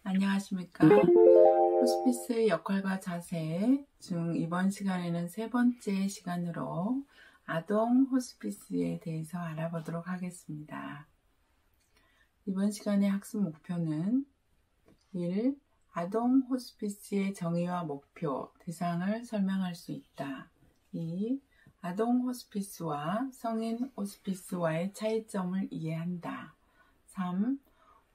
안녕하십니까. 호스피스의 역할과 자세 중 이번 시간에는 세 번째 시간으로 아동 호스피스에 대해서 알아보도록 하겠습니다. 이번 시간의 학습 목표는 1. 아동 호스피스의 정의와 목표, 대상을 설명할 수 있다. 2. 아동 호스피스와 성인 호스피스와의 차이점을 이해한다. 3.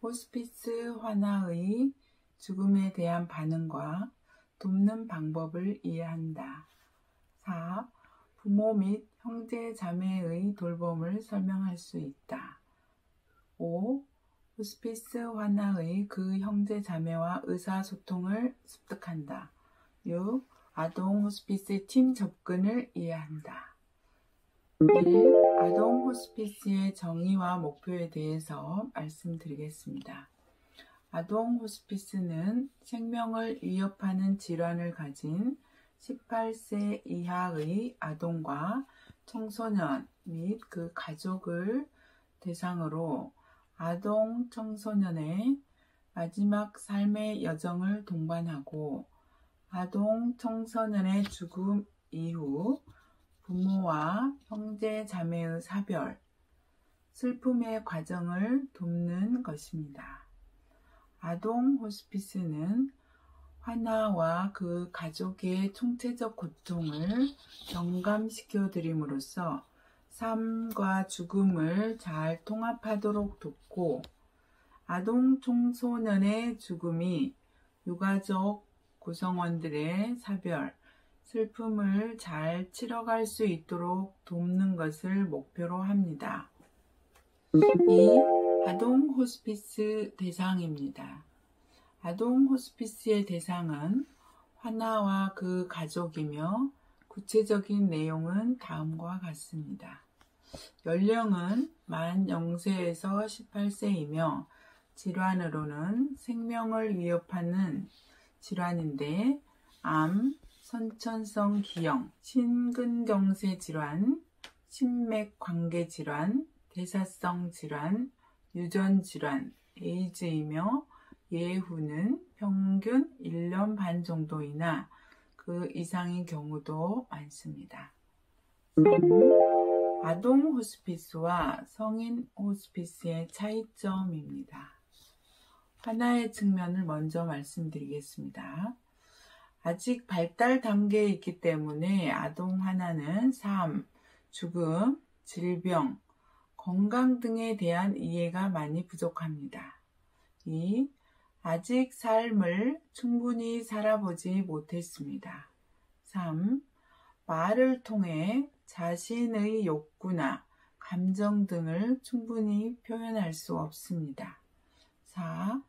호스피스 환아의 죽음에 대한 반응과 돕는 방법을 이해한다. 4. 부모 및 형제 자매의 돌봄을 설명할 수 있다. 5. 호스피스 환아의 그 형제 자매와 의사소통을 습득한다. 6. 아동 호스피스 팀 접근을 이해한다. 1. 아동 호스피스의 정의와 목표에 대해서 말씀드리겠습니다. 아동 호스피스는 생명을 위협하는 질환을 가진 18세 이하의 아동과 청소년 및 그 가족을 대상으로 아동 청소년의 마지막 삶의 여정을 동반하고 아동 청소년의 죽음 이후 부모와 형제 자매의 사별, 슬픔의 과정을 돕는 것입니다. 아동 호스피스는 환아와 그 가족의 총체적 고통을 경감시켜 드림으로써 삶과 죽음을 잘 통합하도록 돕고 아동 청소년의 죽음이 유가족 구성원들의 사별, 슬픔을 잘 치러갈 수 있도록 돕는 것을 목표로 합니다. 2. 아동 호스피스 대상입니다. 아동 호스피스의 대상은 환아와 그 가족이며 구체적인 내용은 다음과 같습니다. 연령은 만 0세에서 18세이며 질환으로는 생명을 위협하는 질환인데 암, 선천성 기형, 심근경색 질환, 심맥관계 질환, 대사성 질환, 유전 질환, 에이즈이며 예후는 평균 1년 반 정도이나 그 이상인 경우도 많습니다. 3. 아동 호스피스와 성인 호스피스의 차이점입니다. 하나의 측면을 먼저 말씀드리겠습니다. 아직 발달 단계에 있기 때문에 아동 환아는 삶, 죽음, 질병, 건강 등에 대한 이해가 많이 부족합니다. 2. 아직 삶을 충분히 살아보지 못했습니다. 3. 말을 통해 자신의 욕구나 감정 등을 충분히 표현할 수 없습니다. 4.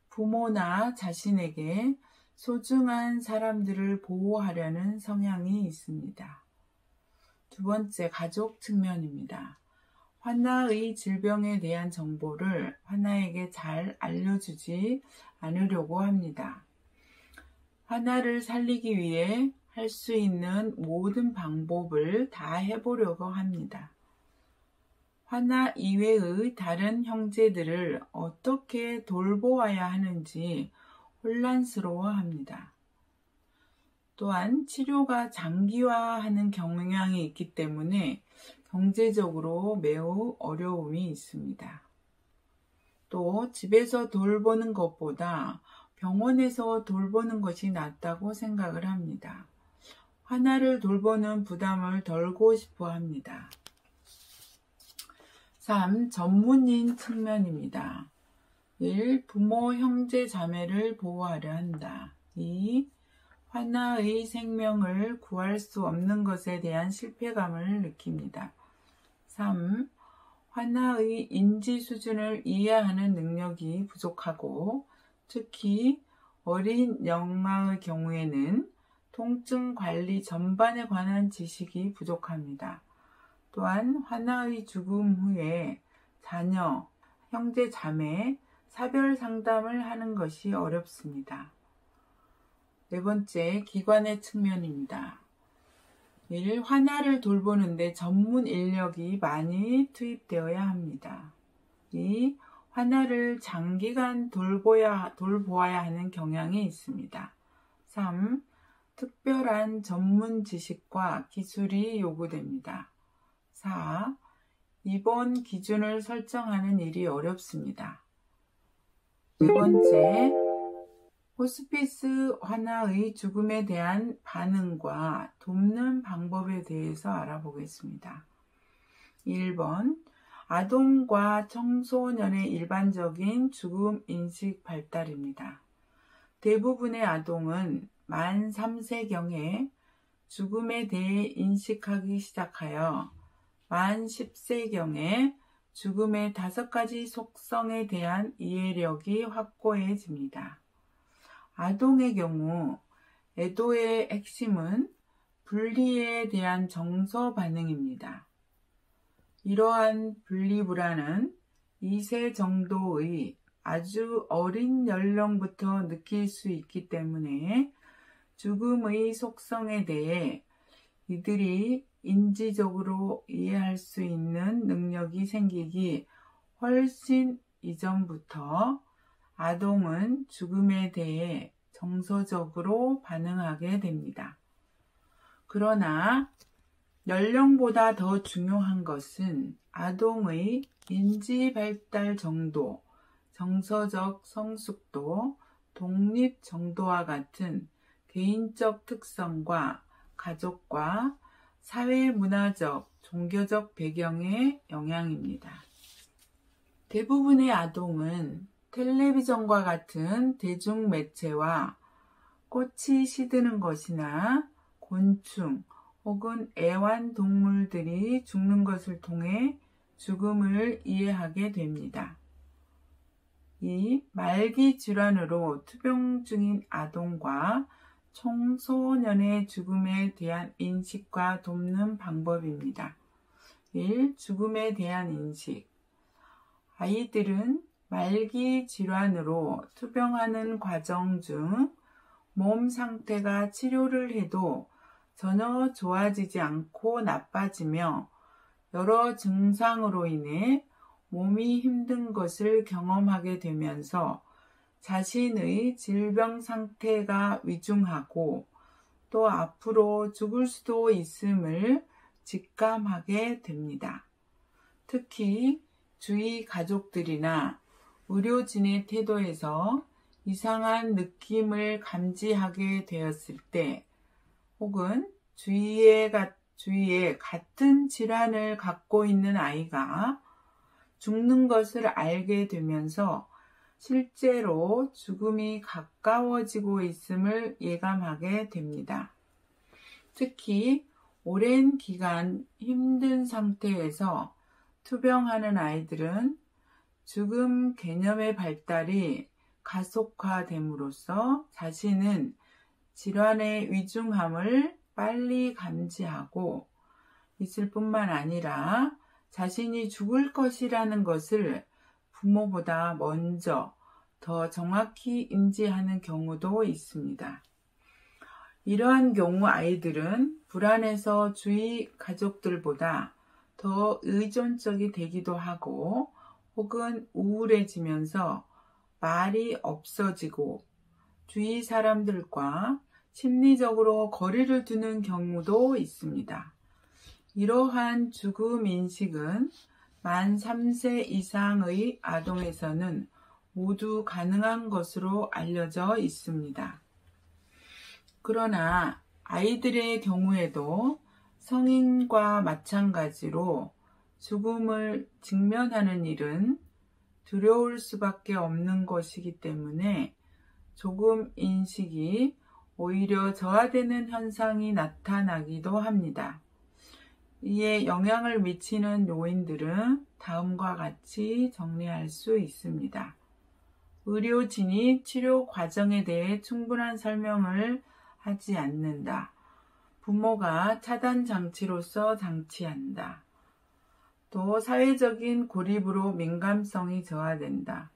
부모나 자신에게 소중한 사람들을 보호하려는 성향이 있습니다. 두 번째, 가족 측면입니다. 환아의 질병에 대한 정보를 환아에게 잘 알려주지 않으려고 합니다. 환아를 살리기 위해 할 수 있는 모든 방법을 다 해보려고 합니다. 환아 이외의 다른 형제들을 어떻게 돌보아야 하는지 혼란스러워합니다. 또한 치료가 장기화하는 경향이 있기 때문에 경제적으로 매우 어려움이 있습니다. 또 집에서 돌보는 것보다 병원에서 돌보는 것이 낫다고 생각을 합니다. 환아를 돌보는 부담을 덜고 싶어 합니다. 3. 전문인 측면입니다. 1. 부모, 형제, 자매를 보호하려 한다. 2. 환아의 생명을 구할 수 없는 것에 대한 실패감을 느낍니다. 3. 환아의 인지 수준을 이해하는 능력이 부족하고 특히 어린 영아의 경우에는 통증 관리 전반에 관한 지식이 부족합니다. 또한 환아의 죽음 후에 자녀, 형제, 자매, 사별 상담을 하는 것이 어렵습니다. 네 번째, 기관의 측면입니다. 1. 환아를 돌보는데 전문 인력이 많이 투입되어야 합니다. 2. 환아를 장기간 돌보아야 하는 경향이 있습니다. 3. 특별한 전문 지식과 기술이 요구됩니다. 4. 입원 기준을 설정하는 일이 어렵습니다. 네 번째, 호스피스 환아의 죽음에 대한 반응과 돕는 방법에 대해서 알아보겠습니다. 1번, 아동과 청소년의 일반적인 죽음 인식 발달입니다. 대부분의 아동은 만 3세경에 죽음에 대해 인식하기 시작하여 만 10세경에 죽음의 5가지 속성에 대한 이해력이 확고해집니다. 아동의 경우 애도의 핵심은 분리에 대한 정서 반응입니다. 이러한 분리불안은 2세 정도의 아주 어린 연령부터 느낄 수 있기 때문에 죽음의 속성에 대해 이들이 인지적으로 이해할 수 있는 능력이 생기기 훨씬 이전부터 아동은 죽음에 대해 정서적으로 반응하게 됩니다. 그러나 연령보다 더 중요한 것은 아동의 인지 발달 정도, 정서적 성숙도, 독립 정도와 같은 개인적 특성과 가족과 사회문화적, 종교적 배경의 영향입니다. 대부분의 아동은 텔레비전과 같은 대중매체와 꽃이 시드는 것이나 곤충 혹은 애완동물들이 죽는 것을 통해 죽음을 이해하게 됩니다. 2. 말기 질환으로 투병 중인 아동과 청소년의 죽음에 대한 인식과 돕는 방법입니다. 1. 죽음에 대한 인식. 아이들은 말기 질환으로 투병하는 과정 중 몸 상태가 치료를 해도 전혀 좋아지지 않고 나빠지며 여러 증상으로 인해 몸이 힘든 것을 경험하게 되면서 자신의 질병 상태가 위중하고 또 앞으로 죽을 수도 있음을 직감하게 됩니다. 특히 주위 가족들이나 의료진의 태도에서 이상한 느낌을 감지하게 되었을 때 혹은 주위에 같은 질환을 갖고 있는 아이가 죽는 것을 알게 되면서 실제로 죽음이 가까워지고 있음을 예감하게 됩니다. 특히 오랜 기간 힘든 상태에서 투병하는 아이들은 죽음 개념의 발달이 가속화됨으로써 자신은 질환의 위중함을 빨리 감지하고 있을 뿐만 아니라 자신이 죽을 것이라는 것을 부모보다 먼저 더 정확히 인지하는 경우도 있습니다. 이러한 경우 아이들은 불안해서 주위 가족들보다 더 의존적이 되기도 하고 혹은 우울해지면서 말이 없어지고 주위 사람들과 심리적으로 거리를 두는 경우도 있습니다. 이러한 죽음 인식은 만 3세 이상의 아동에서는 모두 가능한 것으로 알려져 있습니다. 그러나 아이들의 경우에도 성인과 마찬가지로 죽음을 직면하는 일은 두려울 수밖에 없는 것이기 때문에 죽음 인식이 오히려 저하되는 현상이 나타나기도 합니다. 이에 영향을 미치는 요인들은 다음과 같이 정리할 수 있습니다. 의료진이 치료 과정에 대해 충분한 설명을 하지 않는다. 부모가 차단 장치로서 장치한다. 또 사회적인 고립으로 민감성이 저하된다.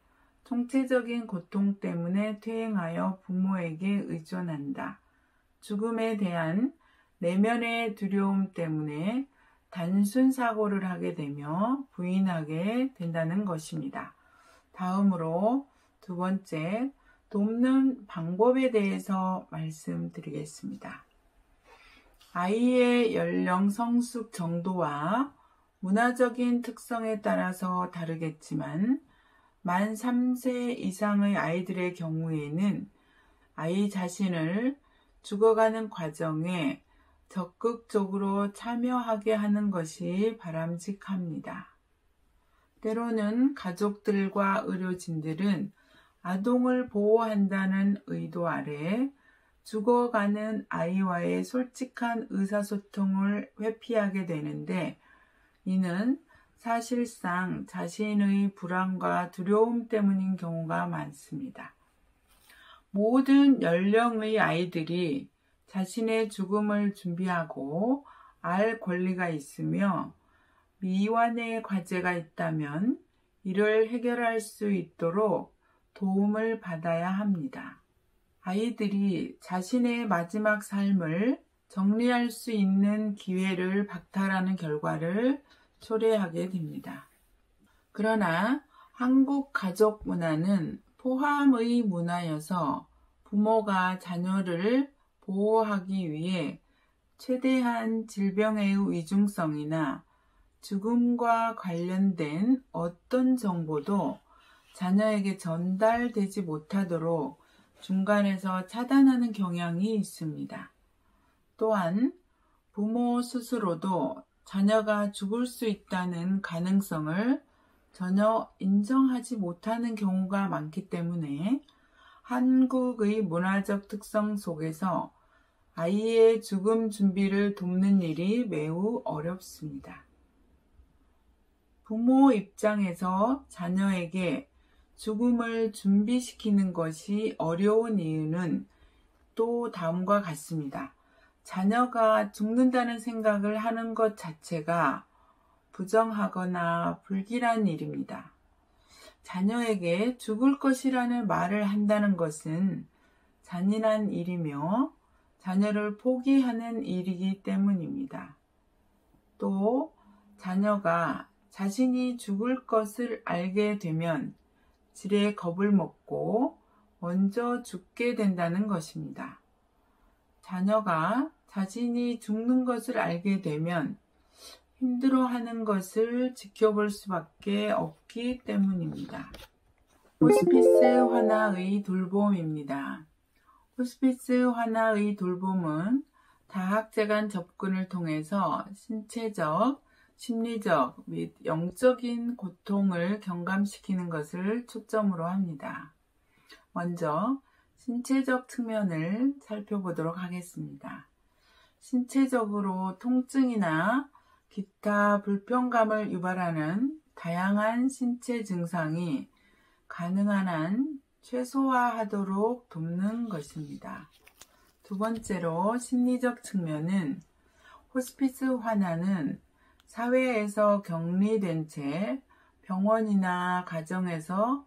총체적인 고통 때문에 퇴행하여 부모에게 의존한다. 죽음에 대한 내면의 두려움 때문에 단순 사고를 하게 되며 부인하게 된다는 것입니다. 다음으로 두 번째, 돕는 방법에 대해서 말씀드리겠습니다. 아이의 연령 성숙 정도와 문화적인 특성에 따라서 다르겠지만 만 3세 이상의 아이들의 경우에는 아이 자신을 죽어가는 과정에 적극적으로 참여하게 하는 것이 바람직합니다. 때로는 가족들과 의료진들은 아동을 보호한다는 의도 아래 죽어가는 아이와의 솔직한 의사소통을 회피하게 되는데, 이는 사실상 자신의 불안과 두려움 때문인 경우가 많습니다. 모든 연령의 아이들이 자신의 죽음을 준비하고 알 권리가 있으며 미완의 과제가 있다면 이를 해결할 수 있도록 도움을 받아야 합니다. 아이들이 자신의 마지막 삶을 정리할 수 있는 기회를 박탈하는 결과를 초래하게 됩니다. 그러나 한국 가족 문화는 포함의 문화여서 부모가 자녀를 보호하기 위해 최대한 질병의 위중성이나 죽음과 관련된 어떤 정보도 자녀에게 전달되지 못하도록 중간에서 차단하는 경향이 있습니다. 또한 부모 스스로도 자녀가 죽을 수 있다는 가능성을 전혀 인정하지 못하는 경우가 많기 때문에 한국의 문화적 특성 속에서 아이의 죽음 준비를 돕는 일이 매우 어렵습니다. 부모 입장에서 자녀에게 죽음을 준비시키는 것이 어려운 이유는 또 다음과 같습니다. 자녀가 죽는다는 생각을 하는 것 자체가 부정하거나 불길한 일입니다. 자녀에게 죽을 것이라는 말을 한다는 것은 잔인한 일이며 자녀를 포기하는 일이기 때문입니다. 또 자녀가 자신이 죽을 것을 알게 되면 지레 겁을 먹고 먼저 죽게 된다는 것입니다. 자녀가 자신이 죽는 것을 알게 되면 힘들어하는 것을 지켜볼 수밖에 없기 때문입니다. 호스피스 환아의 돌봄입니다. 호스피스 환아의 돌봄은 다학제간 접근을 통해서 신체적, 심리적 및 영적인 고통을 경감시키는 것을 초점으로 합니다. 먼저 신체적 측면을 살펴보도록 하겠습니다. 신체적으로 통증이나 기타 불편감을 유발하는 다양한 신체 증상이 가능한 한 최소화하도록 돕는 것입니다. 두 번째로 심리적 측면은 호스피스 환아는 사회에서 격리된 채 병원이나 가정에서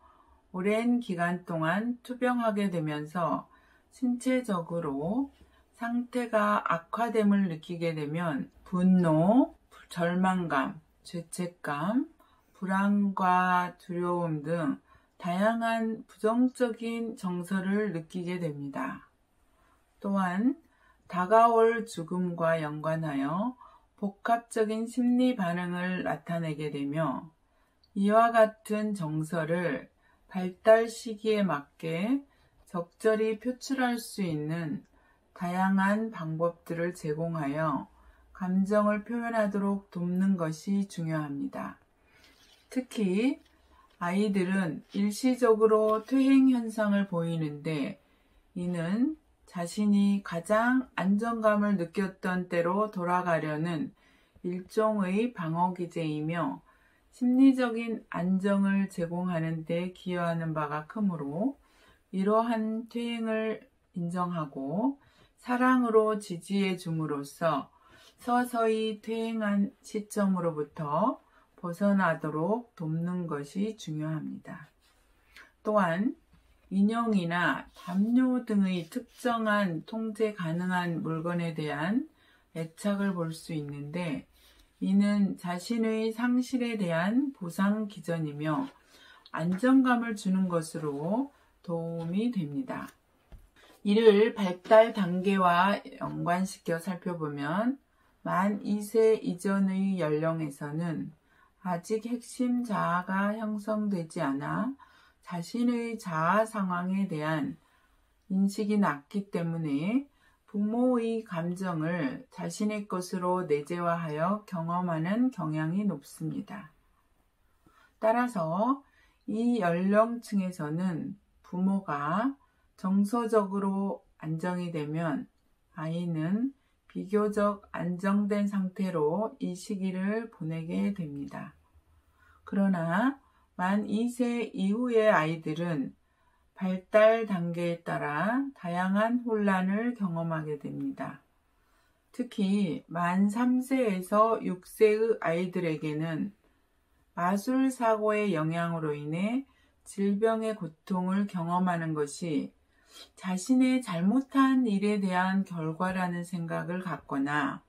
오랜 기간 동안 투병하게 되면서 신체적으로 상태가 악화됨을 느끼게 되면 분노, 절망감, 죄책감, 불안과 두려움 등 다양한 부정적인 정서를 느끼게 됩니다. 또한 다가올 죽음과 연관하여 복합적인 심리 반응을 나타내게 되며 이와 같은 정서를 발달 시기에 맞게 적절히 표출할 수 있는 다양한 방법들을 제공하여 감정을 표현하도록 돕는 것이 중요합니다. 특히 아이들은 일시적으로 퇴행 현상을 보이는데 이는 자신이 가장 안정감을 느꼈던 때로 돌아가려는 일종의 방어기제이며 심리적인 안정을 제공하는 데 기여하는 바가 크므로 이러한 퇴행을 인정하고 사랑으로 지지해 줌으로써 서서히 퇴행한 시점으로부터 벗어나도록 돕는 것이 중요합니다. 또한 인형이나 담요 등의 특정한 통제 가능한 물건에 대한 애착을 볼 수 있는데 이는 자신의 상실에 대한 보상 기전이며 안정감을 주는 것으로 도움이 됩니다. 이를 발달 단계와 연관시켜 살펴보면 만 2세 이전의 연령에서는 아직 핵심 자아가 형성되지 않아 자신의 자아 상황에 대한 인식이 낮기 때문에 부모의 감정을 자신의 것으로 내재화하여 경험하는 경향이 높습니다. 따라서 이 연령층에서는 부모가 정서적으로 안정이 되면 아이는 비교적 안정된 상태로 이 시기를 보내게 됩니다. 그러나 만 2세 이후의 아이들은 발달 단계에 따라 다양한 혼란을 경험하게 됩니다. 특히 만 3세에서 6세의 아이들에게는 마술 사고의 영향으로 인해 질병의 고통을 경험하는 것이 자신의 잘못한 일에 대한 결과라는 생각을 갖거나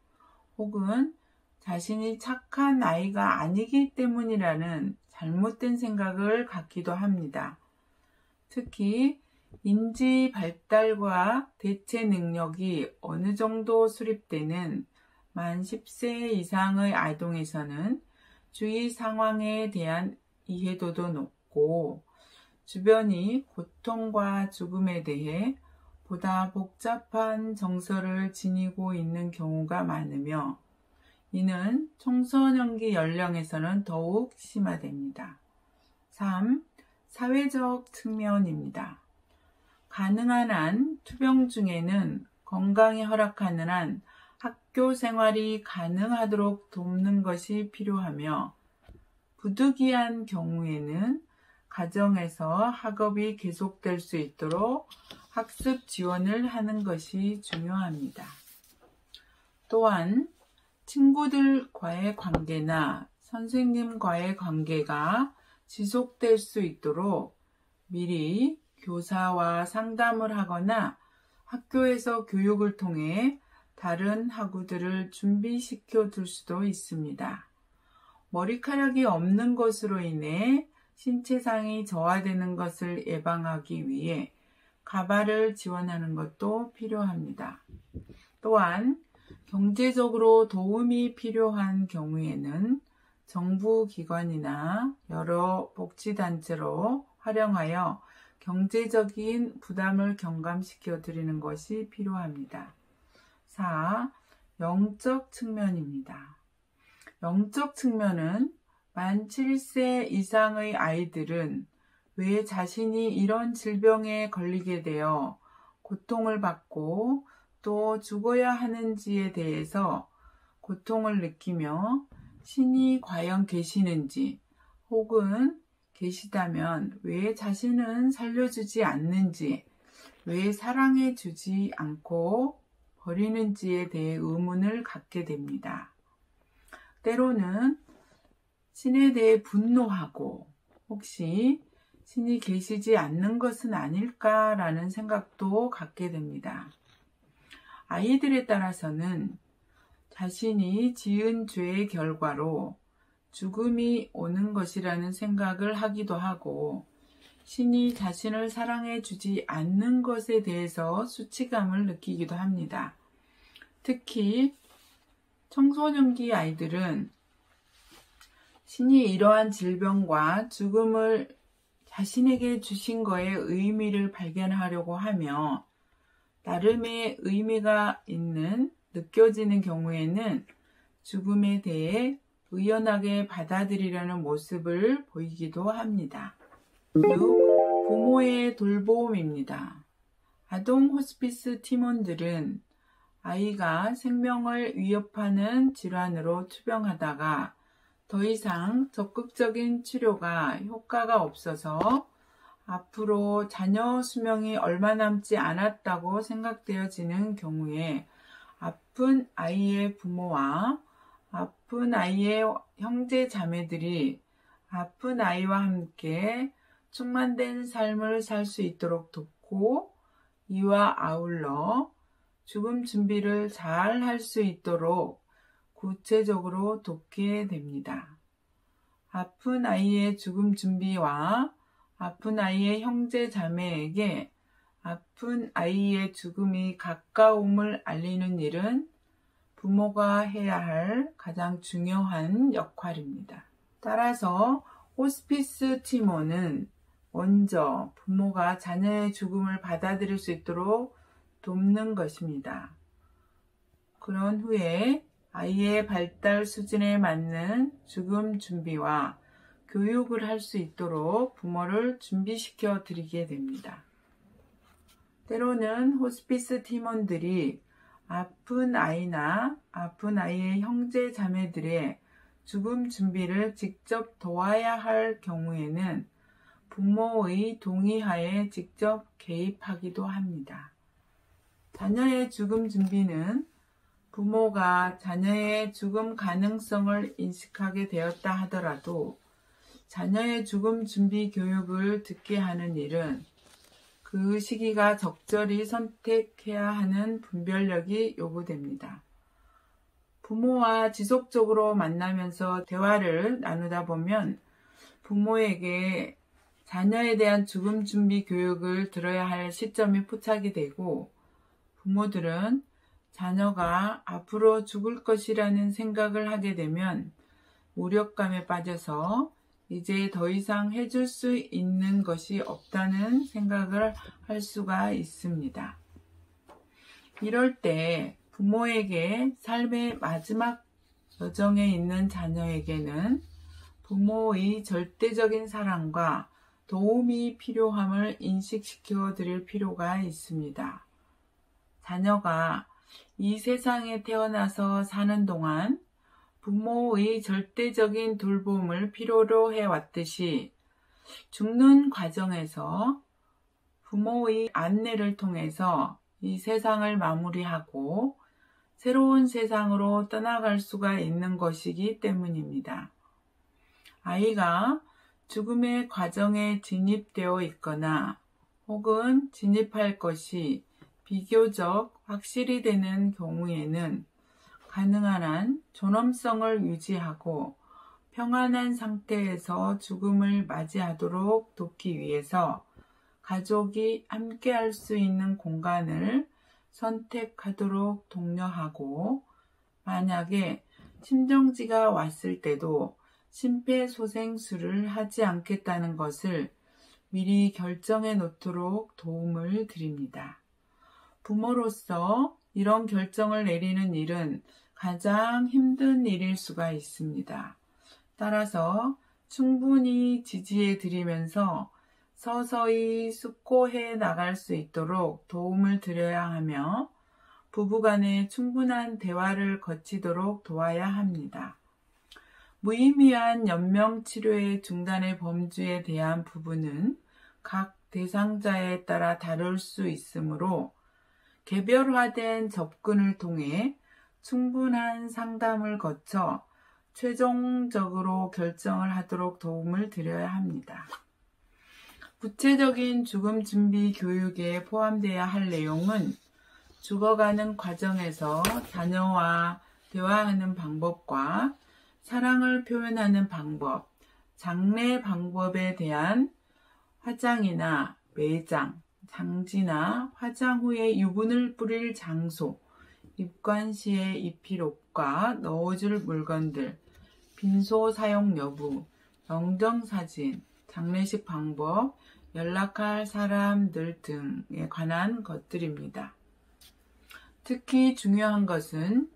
혹은 자신이 착한 아이가 아니기 때문이라는 잘못된 생각을 갖기도 합니다. 특히 인지 발달과 대체 능력이 어느 정도 수립되는 만 10세 이상의 아동에서는 주위 상황에 대한 이해도도 높고 주변이 고통과 죽음에 대해 보다 복잡한 정서를 지니고 있는 경우가 많으며 이는 청소년기 연령에서는 더욱 심화됩니다. 3. 사회적 측면입니다. 가능한 한 투병 중에는 건강이 허락하는 한 학교 생활이 가능하도록 돕는 것이 필요하며 부득이한 경우에는 가정에서 학업이 계속될 수 있도록 학습 지원을 하는 것이 중요합니다. 또한 친구들과의 관계나 선생님과의 관계가 지속될 수 있도록 미리 교사와 상담을 하거나 학교에서 교육을 통해 다른 학우들을 준비시켜 둘 수도 있습니다. 머리카락이 없는 것으로 인해 신체상이 저하되는 것을 예방하기 위해 가발을 지원하는 것도 필요합니다. 또한 경제적으로 도움이 필요한 경우에는 정부 기관이나 여러 복지단체로 활용하여 경제적인 부담을 경감시켜 드리는 것이 필요합니다. 4. 영적 측면입니다. 영적 측면은 만 7세 이상의 아이들은 왜 자신이 이런 질병에 걸리게 되어 고통을 받고 또 죽어야 하는지에 대해서 고통을 느끼며 신이 과연 계시는지 혹은 계시다면 왜 자신은 살려주지 않는지, 왜 사랑해주지 않고 버리는지에 대해 의문을 갖게 됩니다. 때로는 신에 대해 분노하고 혹시 신이 계시지 않는 것은 아닐까라는 생각도 갖게 됩니다. 아이들에 따라서는 자신이 지은 죄의 결과로 죽음이 오는 것이라는 생각을 하기도 하고 신이 자신을 사랑해 주지 않는 것에 대해서 수치감을 느끼기도 합니다. 특히 청소년기 아이들은 신이 이러한 질병과 죽음을 자신에게 주신 거에 의미를 발견하려고 하며 나름의 의미가 있는 느껴지는 경우에는 죽음에 대해 의연하게 받아들이려는 모습을 보이기도 합니다. 6. 부모의 돌봄입니다. 아동 호스피스 팀원들은 아이가 생명을 위협하는 질환으로 투병하다가 더 이상 적극적인 치료가 효과가 없어서 앞으로 자녀 수명이 얼마 남지 않았다고 생각되어지는 경우에 아픈 아이의 부모와 아픈 아이의 형제 자매들이 아픈 아이와 함께 충만된 삶을 살 수 있도록 돕고 이와 아울러 죽음 준비를 잘 할 수 있도록 구체적으로 돕게 됩니다. 아픈 아이의 죽음 준비와 아픈 아이의 형제 자매에게 아픈 아이의 죽음이 가까움을 알리는 일은 부모가 해야 할 가장 중요한 역할입니다. 따라서 호스피스 팀원은 먼저 부모가 자녀의 죽음을 받아들일 수 있도록 돕는 것입니다. 그런 후에 아이의 발달 수준에 맞는 죽음 준비와 교육을 할 수 있도록 부모를 준비시켜 드리게 됩니다. 때로는 호스피스 팀원들이 아픈 아이나 아픈 아이의 형제 자매들의 죽음 준비를 직접 도와야 할 경우에는 부모의 동의하에 직접 개입하기도 합니다. 자녀의 죽음 준비는 부모가 자녀의 죽음 가능성을 인식하게 되었다 하더라도 자녀의 죽음 준비 교육을 듣게 하는 일은 그 시기가 적절히 선택해야 하는 분별력이 요구됩니다. 부모와 지속적으로 만나면서 대화를 나누다 보면 부모에게 자녀에 대한 죽음 준비 교육을 들어야 할 시점이 포착이 되고 부모들은 자녀가 앞으로 죽을 것이라는 생각을 하게 되면 무력감에 빠져서 이제 더 이상 해줄 수 있는 것이 없다는 생각을 할 수가 있습니다. 이럴 때 부모에게 삶의 마지막 여정에 있는 자녀에게는 부모의 절대적인 사랑과 도움이 필요함을 인식시켜 드릴 필요가 있습니다. 자녀가 이 세상에 태어나서 사는 동안 부모의 절대적인 돌봄을 필요로 해왔듯이 죽는 과정에서 부모의 안내를 통해서 이 세상을 마무리하고 새로운 세상으로 떠나갈 수가 있는 것이기 때문입니다. 아이가 죽음의 과정에 진입되어 있거나 혹은 진입할 것이 비교적 확실히 되는 경우에는 가능한 한 존엄성을 유지하고 평안한 상태에서 죽음을 맞이하도록 돕기 위해서 가족이 함께 할 수 있는 공간을 선택하도록 독려하고 만약에 심정지가 왔을 때도 심폐소생술을 하지 않겠다는 것을 미리 결정해 놓도록 도움을 드립니다. 부모로서 이런 결정을 내리는 일은 가장 힘든 일일 수가 있습니다. 따라서 충분히 지지해 드리면서 서서히 숙고해 나갈 수 있도록 도움을 드려야 하며 부부간에 충분한 대화를 거치도록 도와야 합니다. 무의미한 연명치료의 중단의 범주에 대한 부분은 각 대상자에 따라 다를 수 있으므로 개별화된 접근을 통해 충분한 상담을 거쳐 최종적으로 결정을 하도록 도움을 드려야 합니다. 구체적인 죽음 준비 교육에 포함되어야 할 내용은 죽어가는 과정에서 자녀와 대화하는 방법과 사랑을 표현하는 방법, 장례 방법에 대한 화장이나 매장, 장지나 화장 후에 유분을 뿌릴 장소, 입관 시에 입힐 옷과 넣어줄 물건들, 빈소 사용 여부, 영정사진, 장례식 방법, 연락할 사람들 등에 관한 것들입니다. 특히 중요한 것은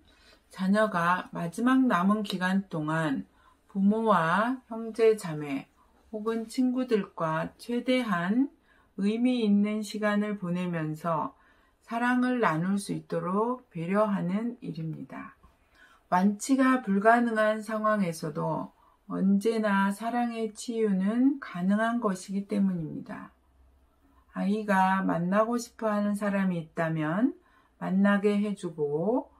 자녀가 마지막 남은 기간 동안 부모와 형제 자매 혹은 친구들과 최대한 의미 있는 시간을 보내면서 사랑을 나눌 수 있도록 배려하는 일입니다. 완치가 불가능한 상황에서도 언제나 사랑의 치유는 가능한 것이기 때문입니다. 아이가 만나고 싶어하는 사람이 있다면 만나게 해주고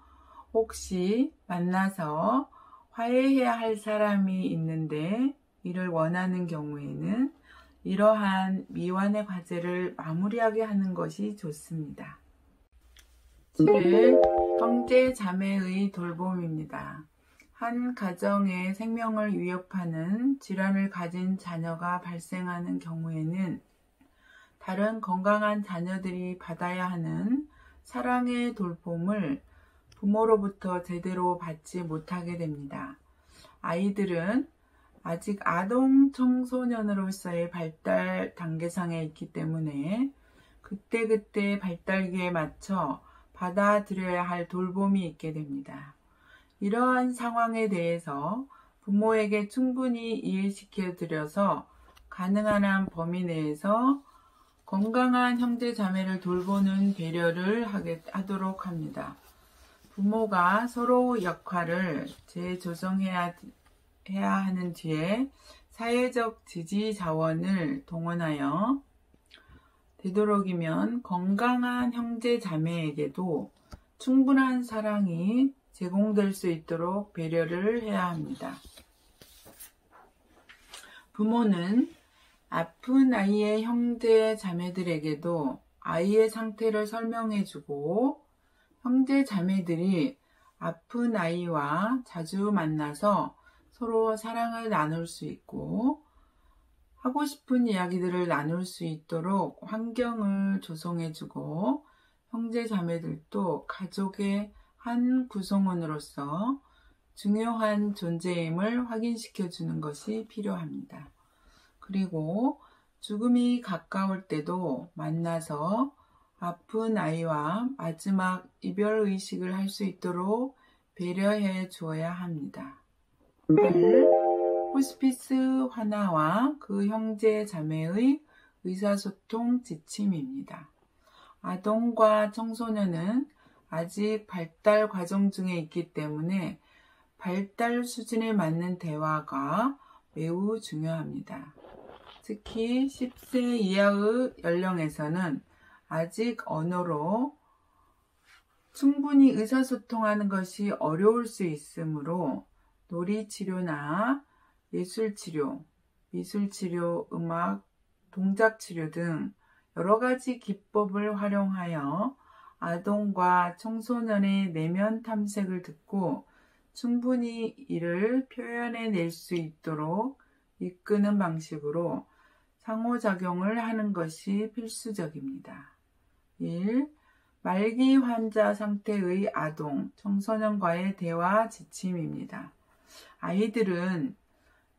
혹시 만나서 화해해야 할 사람이 있는데 이를 원하는 경우에는 이러한 미완의 과제를 마무리하게 하는 것이 좋습니다. 7. 형제 자매의 돌봄입니다. 한 가정의 생명을 위협하는 질환을 가진 자녀가 발생하는 경우에는 다른 건강한 자녀들이 받아야 하는 사랑의 돌봄을 부모로부터 제대로 받지 못하게 됩니다. 아이들은 아직 아동 청소년으로서의 발달 단계상에 있기 때문에 그때그때 발달기에 맞춰 받아들여야 할 돌봄이 있게 됩니다. 이러한 상황에 대해서 부모에게 충분히 이해시켜 드려서 가능한 한 범위 내에서 건강한 형제 자매를 돌보는 배려를 하도록 합니다. 부모가 서로 역할을 재조정해야 하는 뒤에 사회적 지지 자원을 동원하여 되도록이면 건강한 형제 자매에게도 충분한 사랑이 제공될 수 있도록 배려를 해야 합니다. 부모는 아픈 아이의 형제 자매들에게도 아이의 상태를 설명해주고 형제 자매들이 아픈 아이와 자주 만나서 서로 사랑을 나눌 수 있고 하고 싶은 이야기들을 나눌 수 있도록 환경을 조성해주고 형제 자매들도 가족의 한 구성원으로서 중요한 존재임을 확인시켜주는 것이 필요합니다. 그리고 죽음이 가까울 때도 만나서 아픈 아이와 마지막 이별 의식을 할 수 있도록 배려해 주어야 합니다. 8. 호스피스 환아와 그 형제 자매의 의사소통 지침입니다. 아동과 청소년은 아직 발달 과정 중에 있기 때문에 발달 수준에 맞는 대화가 매우 중요합니다. 특히 10세 이하의 연령에서는 아직 언어로 충분히 의사소통하는 것이 어려울 수 있으므로 놀이치료나 예술치료, 미술치료, 음악, 동작치료 등 여러 가지 기법을 활용하여 아동과 청소년의 내면 탐색을 듣고 충분히 이를 표현해낼 수 있도록 이끄는 방식으로 상호작용을 하는 것이 필수적입니다. 1. 말기 환자 상태의 아동, 청소년과의 대화 지침입니다. 아이들은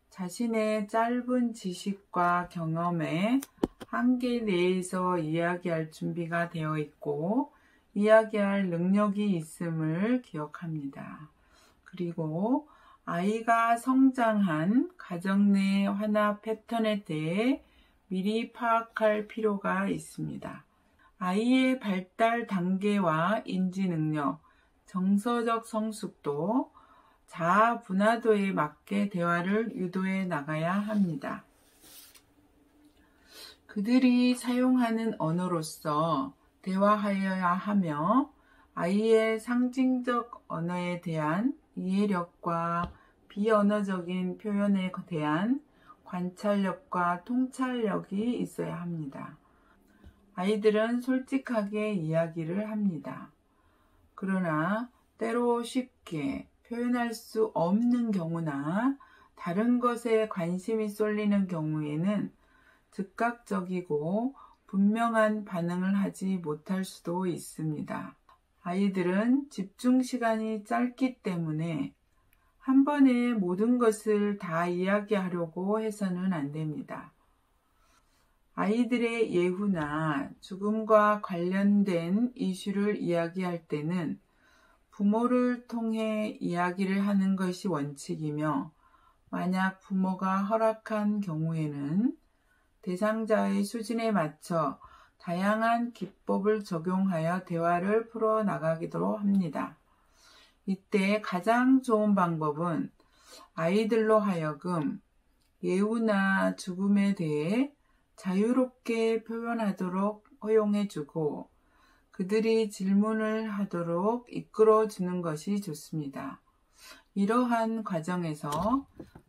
자신의 짧은 지식과 경험의 한계 내에서 이야기할 준비가 되어 있고 이야기할 능력이 있음을 기억합니다. 그리고 아이가 성장한 가정 내 환화 패턴에 대해 미리 파악할 필요가 있습니다. 아이의 발달 단계와 인지 능력, 정서적 성숙도, 자아 분화도에 맞게 대화를 유도해 나가야 합니다. 그들이 사용하는 언어로서 대화하여야 하며 아이의 상징적 언어에 대한 이해력과 비언어적인 표현에 대한 관찰력과 통찰력이 있어야 합니다. 아이들은 솔직하게 이야기를 합니다. 그러나 때로 쉽게 표현할 수 없는 경우나 다른 것에 관심이 쏠리는 경우에는 즉각적이고 분명한 반응을 하지 못할 수도 있습니다. 아이들은 집중 시간이 짧기 때문에 한 번에 모든 것을 다 이야기하려고 해서는 안 됩니다. 아이들의 예후나 죽음과 관련된 이슈를 이야기할 때는 부모를 통해 이야기를 하는 것이 원칙이며 만약 부모가 허락한 경우에는 대상자의 수준에 맞춰 다양한 기법을 적용하여 대화를 풀어나가기도 합니다. 이때 가장 좋은 방법은 아이들로 하여금 예후나 죽음에 대해 자유롭게 표현하도록 허용해주고 그들이 질문을 하도록 이끌어주는 것이 좋습니다. 이러한 과정에서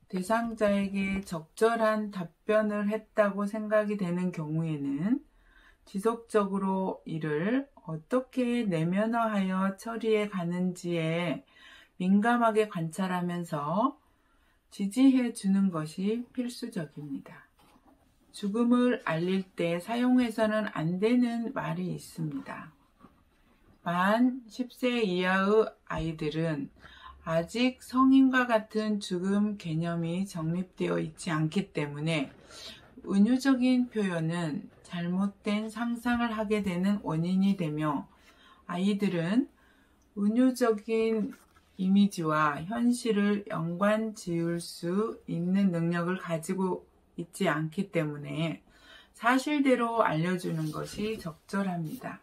대상자에게 적절한 답변을 했다고 생각이 되는 경우에는 지속적으로 이를 어떻게 내면화하여 처리해 가는지에 민감하게 관찰하면서 지지해 주는 것이 필수적입니다. 죽음을 알릴 때 사용해서는 안 되는 말이 있습니다. 만 10세 이하의 아이들은 아직 성인과 같은 죽음 개념이 정립되어 있지 않기 때문에 은유적인 표현은 잘못된 상상을 하게 되는 원인이 되며, 아이들은 은유적인 이미지와 현실을 연관 지을 수 있는 능력을 가지고 있지 않기 때문에 사실대로 알려주는 것이 적절합니다.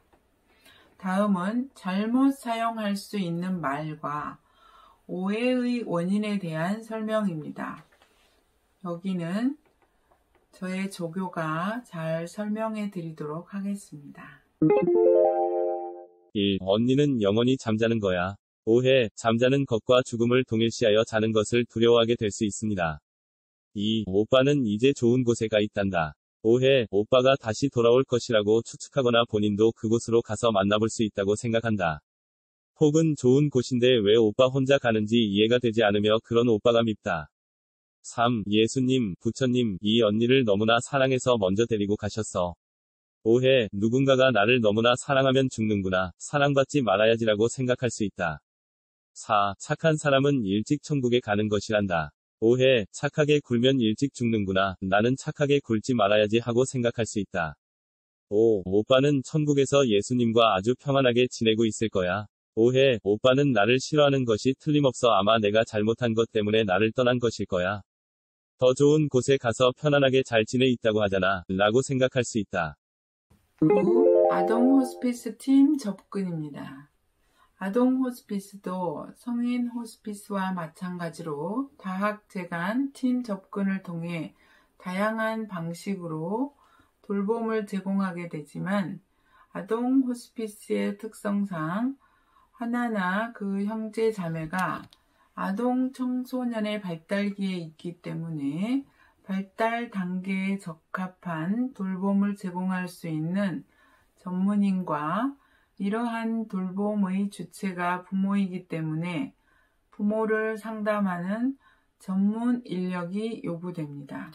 다음은 잘못 사용할 수 있는 말과 오해의 원인에 대한 설명입니다. 여기는 저의 조교가 잘 설명해 드리도록 하겠습니다. 1. 언니는 영원히 잠자는 거야. 오해, 잠자는 것과 죽음을 동일시하여 자는 것을 두려워하게 될 수 있습니다. 2. 오빠는 이제 좋은 곳에 가 있단다. 오해, 오빠가 다시 돌아올 것이라고 추측하거나 본인도 그곳으로 가서 만나볼 수 있다고 생각한다. 혹은 좋은 곳인데 왜 오빠 혼자 가는지 이해가 되지 않으며 그런 오빠가 밉다. 3. 예수님, 부처님, 이 언니를 너무나 사랑해서 먼저 데리고 가셨어. 오해, 누군가가 나를 너무나 사랑하면 죽는구나, 사랑받지 말아야지라고 생각할 수 있다. 4. 착한 사람은 일찍 천국에 가는 것이란다. 오해, 착하게 굴면 일찍 죽는구나, 나는 착하게 굴지 말아야지 하고 생각할 수 있다. 5. 오빠는 천국에서 예수님과 아주 평안하게 지내고 있을 거야. 오해, 오빠는 나를 싫어하는 것이 틀림없어 아마 내가 잘못한 것 때문에 나를 떠난 것일 거야. 더 좋은 곳에 가서 편안하게 잘 지내 있다고 하잖아, 라고 생각할 수 있다. 9. 아동 호스피스 팀 접근입니다. 아동 호스피스도 성인 호스피스와 마찬가지로 다학제간 팀 접근을 통해 다양한 방식으로 돌봄을 제공하게 되지만, 아동 호스피스의 특성상 하나나 그 형제 자매가 아동 청소년의 발달기에 있기 때문에 발달 단계에 적합한 돌봄을 제공할 수 있는 전문인과 이러한 돌봄의 주체가 부모이기 때문에 부모를 상담하는 전문 인력이 요구됩니다.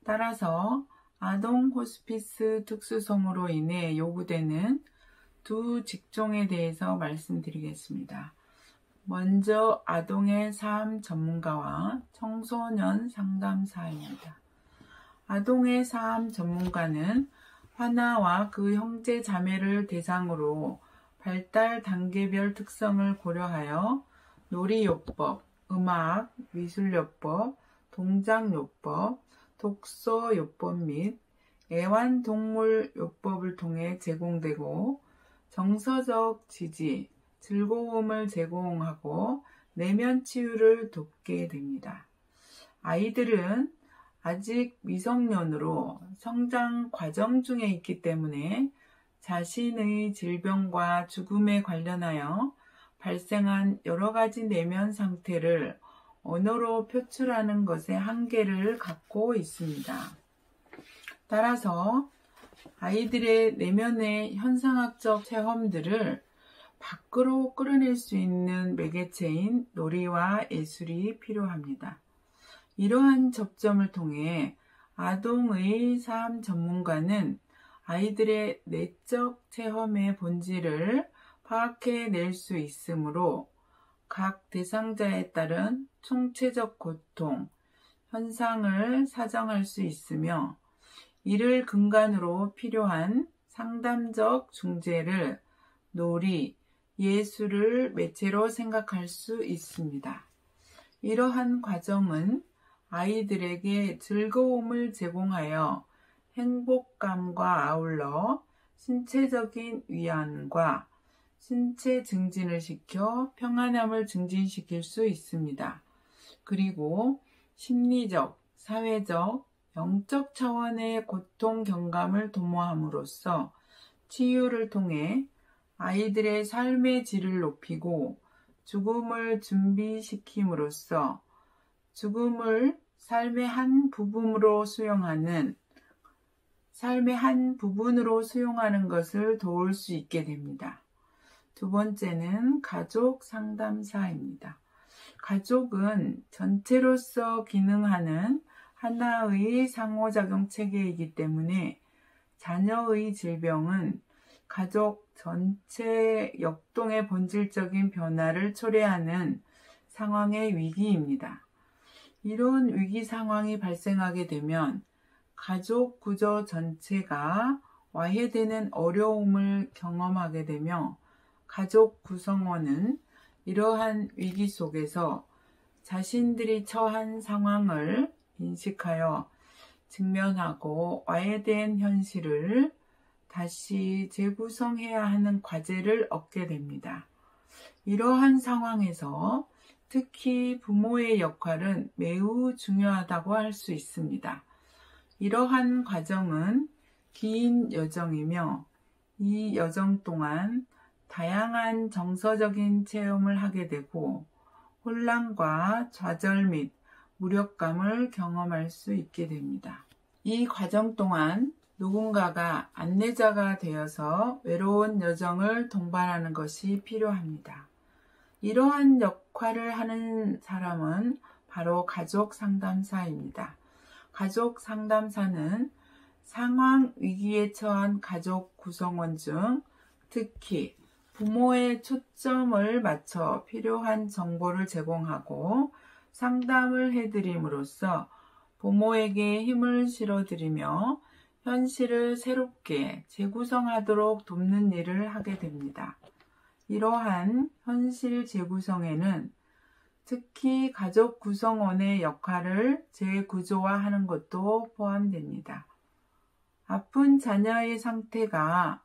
따라서 아동 호스피스 특수성으로 인해 요구되는 두 직종에 대해서 말씀드리겠습니다. 먼저 아동의 삶 전문가와 청소년 상담사입니다. 아동의 삶 전문가는 하나와 그 형제 자매를 대상으로 발달 단계별 특성을 고려하여 놀이요법, 음악, 미술요법, 동작요법, 독서요법 및 애완동물요법을 통해 제공되고, 정서적 지지, 즐거움을 제공하고 내면 치유를 돕게 됩니다. 아이들은 아직 미성년으로 성장 과정 중에 있기 때문에 자신의 질병과 죽음에 관련하여 발생한 여러 가지 내면 상태를 언어로 표출하는 것에 한계를 갖고 있습니다. 따라서 아이들의 내면의 현상학적 체험들을 밖으로 끌어낼 수 있는 매개체인 놀이와 예술이 필요합니다. 이러한 접점을 통해 아동의 삶 전문가는 아이들의 내적 체험의 본질을 파악해낼 수 있으므로 각 대상자에 따른 총체적 고통, 현상을 사정할 수 있으며, 이를 근간으로 필요한 상담적 중재를 놀이, 예술을 매체로 생각할 수 있습니다. 이러한 과정은 아이들에게 즐거움을 제공하여 행복감과 아울러 신체적인 위안과 신체 증진을 시켜 평안함을 증진시킬 수 있습니다. 그리고 심리적, 사회적, 영적 차원의 고통 경감을 도모함으로써 치유를 통해 아이들의 삶의 질을 높이고 죽음을 준비시킴으로써 죽음을 삶의 한 부분으로 수용하는 것을 도울 수 있게 됩니다. 두 번째는 가족 상담사입니다. 가족은 전체로서 기능하는 하나의 상호작용 체계이기 때문에 자녀의 질병은 가족 전체 역동의 본질적인 변화를 초래하는 상황의 위기입니다. 이런 위기 상황이 발생하게 되면 가족 구조 전체가 와해되는 어려움을 경험하게 되며 가족 구성원은 이러한 위기 속에서 자신들이 처한 상황을 인식하여 직면하고 와해된 현실을 다시 재구성해야 하는 과제를 얻게 됩니다. 이러한 상황에서 특히 부모의 역할은 매우 중요하다고 할 수 있습니다. 이러한 과정은 긴 여정이며 이 여정 동안 다양한 정서적인 체험을 하게 되고 혼란과 좌절 및 무력감을 경험할 수 있게 됩니다. 이 과정 동안 누군가가 안내자가 되어서 외로운 여정을 동반하는 것이 필요합니다. 이러한 역할을 하는 사람은 바로 가족 상담사입니다. 가족 상담사는 상황 위기에 처한 가족 구성원 중 특히 부모의 초점을 맞춰 필요한 정보를 제공하고 상담을 해드림으로써 부모에게 힘을 실어드리며 현실을 새롭게 재구성하도록 돕는 일을 하게 됩니다. 이러한 현실 재구성에는 특히 가족 구성원의 역할을 재구조화하는 것도 포함됩니다. 아픈 자녀의 상태가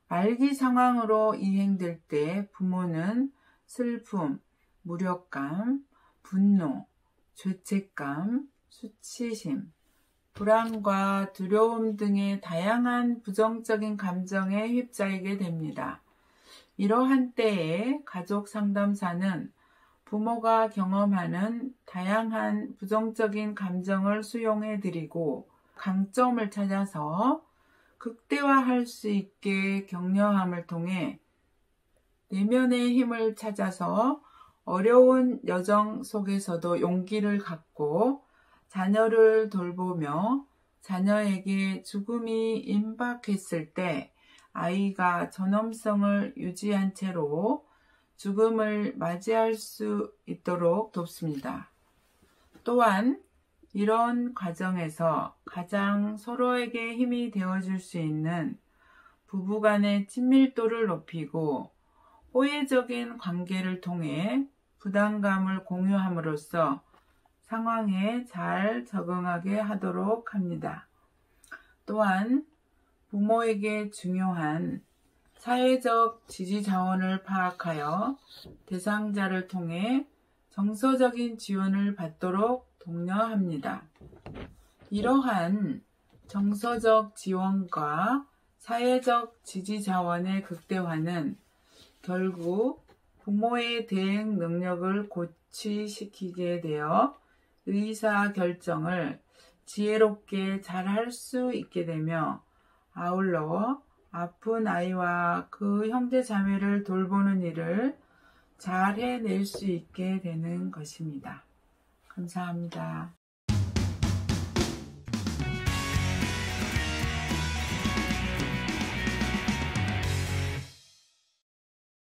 말기 상황으로 이행될 때 부모는 슬픔, 무력감, 분노, 죄책감, 수치심, 불안과 두려움 등의 다양한 부정적인 감정에 휩싸이게 됩니다. 이러한 때에 가족 상담사는 부모가 경험하는 다양한 부정적인 감정을 수용해드리고 강점을 찾아서 극대화할 수 있게 격려함을 통해 내면의 힘을 찾아서 어려운 여정 속에서도 용기를 갖고 자녀를 돌보며 자녀에게 죽음이 임박했을 때 아이가 전엄성을 유지한 채로 죽음을 맞이할 수 있도록 돕습니다. 또한 이런 과정에서 가장 서로에게 힘이 되어줄 수 있는 부부간의 친밀도를 높이고 호혜적인 관계를 통해 부담감을 공유함으로써 상황에 잘 적응하게 하도록 합니다. 또한 부모에게 중요한 사회적 지지 자원을 파악하여 대상자를 통해 정서적인 지원을 받도록 독려합니다. 이러한 정서적 지원과 사회적 지지 자원의 극대화는 결국 부모의 대응 능력을 고취시키게 되어 의사 결정을 지혜롭게 잘 할 수 있게 되며 아울러 아픈 아이와 그 형제 자매를 돌보는 일을 잘 해낼 수 있게 되는 것입니다. 감사합니다.